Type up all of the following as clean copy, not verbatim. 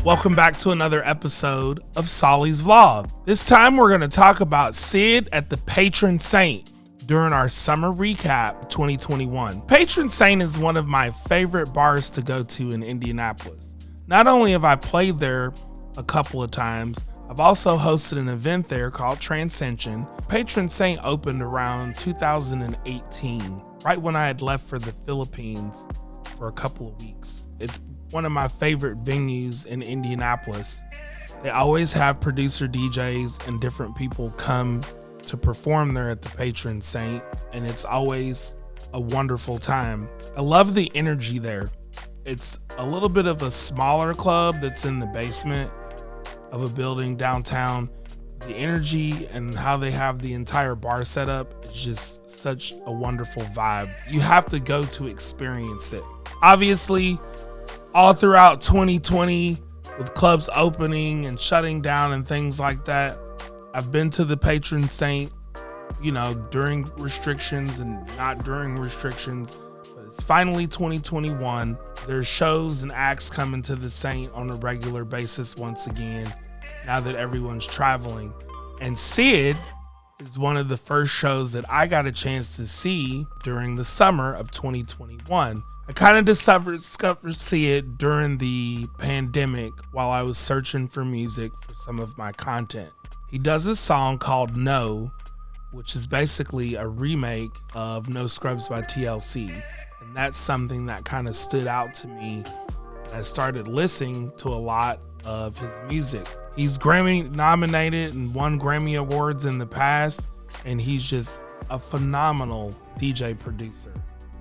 Welcome back to another episode of Solly's Vlog. This time we're going to talk about CID at the Patron Saint during our summer recap 2021. Patron Saint is one of my favorite bars to go to in Indianapolis. Not only have I played there a couple of times, I've also hosted an event there called Transcension. Patron Saint opened around 2018, right when I had left for the Philippines for a couple of weeks. It's one of my favorite venues in Indianapolis. They always have producer DJs and different people come to perform there at the Patron Saint, and it's always a wonderful time. I love the energy there. It's a little bit of a smaller club that's in the basement of a building downtown. The energy and how they have the entire bar set up is just such a wonderful vibe. You have to go to experience it. Obviously, all throughout 2020, with clubs opening and shutting down and things like that, I've been to the Patron Saint, during restrictions and not during restrictions. But it's finally 2021. There's shows and acts coming to the Saint on a regular basis once again, now that everyone's traveling. And CID is one of the first shows that I got a chance to see during the summer of 2021. I kind of discovered CID during the pandemic while I was searching for music for some of my content. He does a song called No, which is basically a remake of No Scrubs by TLC. And that's something that kind of stood out to me. I started listening to a lot of his music. He's Grammy nominated and won Grammy Awards in the past, and he's just a phenomenal DJ producer.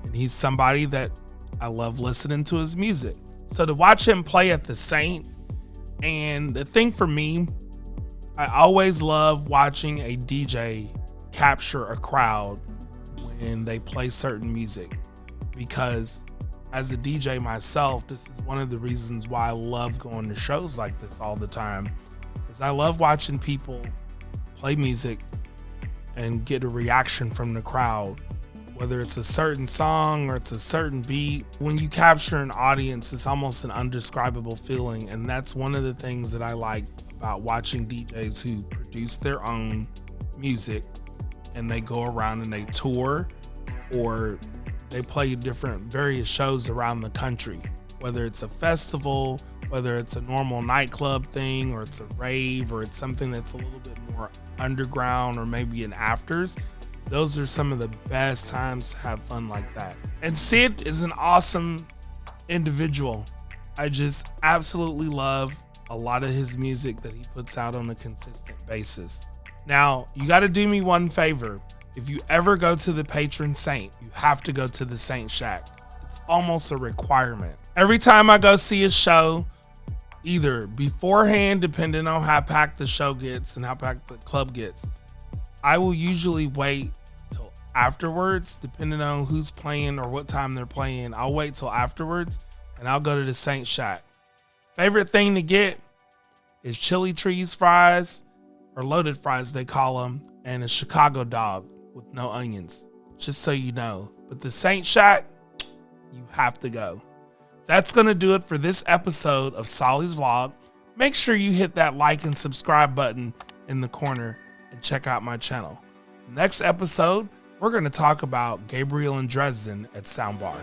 And he's somebody that I love listening to his music. So to watch him play at the Saint, and the thing for me, I always love watching a DJ capture a crowd when they play certain music, because as a DJ myself, this is one of the reasons why I love going to shows like this all the time, is I love watching people play music and get a reaction from the crowd. Whether it's a certain song or it's a certain beat, when you capture an audience, it's almost an undescribable feeling. And that's one of the things that I like about watching DJs who produce their own music and they go around and they tour or they play various shows around the country. Whether it's a festival, whether it's a normal nightclub thing, or it's a rave, or it's something that's a little bit more underground, or maybe an afters. Those are some of the best times to have fun like that. And CID is an awesome individual. I just absolutely love a lot of his music that he puts out on a consistent basis. Now, you got to do me one favor. If you ever go to the Patron Saint, you have to go to the Saint Shack. It's almost a requirement. Every time I go see a show, either beforehand, depending on how packed the show gets and how packed the club gets, I will usually wait till afterwards, depending on who's playing or what time they're playing. I'll wait till afterwards and I'll go to the Saint Shack. Favorite thing to get is chili trees fries, or loaded fries they call them, and a Chicago dog with no onions, just so you know. But the Saint Shack, you have to go. That's going to do it for this episode of Solly's Vlog. Make sure you hit that like and subscribe button in the corner and check out my channel. Next episode, we're going to talk about Gabriel and Dresden at Soundbar.